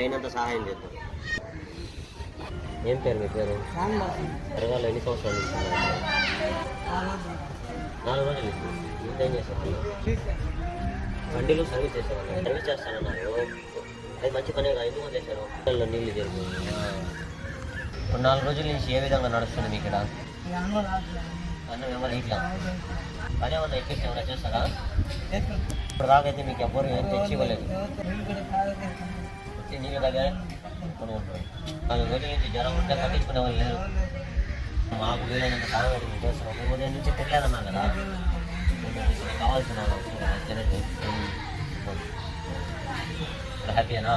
అయినంత సహాయం చేద్దాం. ఏం పేరు మీ పేరు? పెరగాలి. ఎన్ని సంవత్సరాలు నుంచి 4 రోజులు ఇంకేం చేసేవాళ్ళు? బండిలో సర్వీస్ చేసేవాళ్ళు. సర్వీస్ చేస్తానన్నారు. అది మంచి పనే కదా, ఎందుకు చేశారు? నీళ్ళు జరిగింది. ఇప్పుడు 4 రోజుల నుంచి ఏ విధంగా నడుస్తుంది మీకు ఇక్కడ? అన్నం ఎవరు ఇట్లా పని ఏమన్నా ఎక్కిస్తే ఏమైనా చేస్తారా? ఇప్పుడు దాకైతే మీకు ఎవ్వరు ఏం తెచ్చి ఇవ్వలేదు. వచ్చి నీళ్ళు దగ్గర కొని ఉంటారు. 4 రోజుల నుంచి జ్వరం ఉంటే పట్టించుకునే వాళ్ళు లేరు. మాకు వీలైనంత సహాయం మేము చేస్తున్నాం. మేము ఉదయం నుంచి తినలేదన్నా కదా, కావాల్సిన తినండి. ఇప్పుడు హ్యాపీయేనా?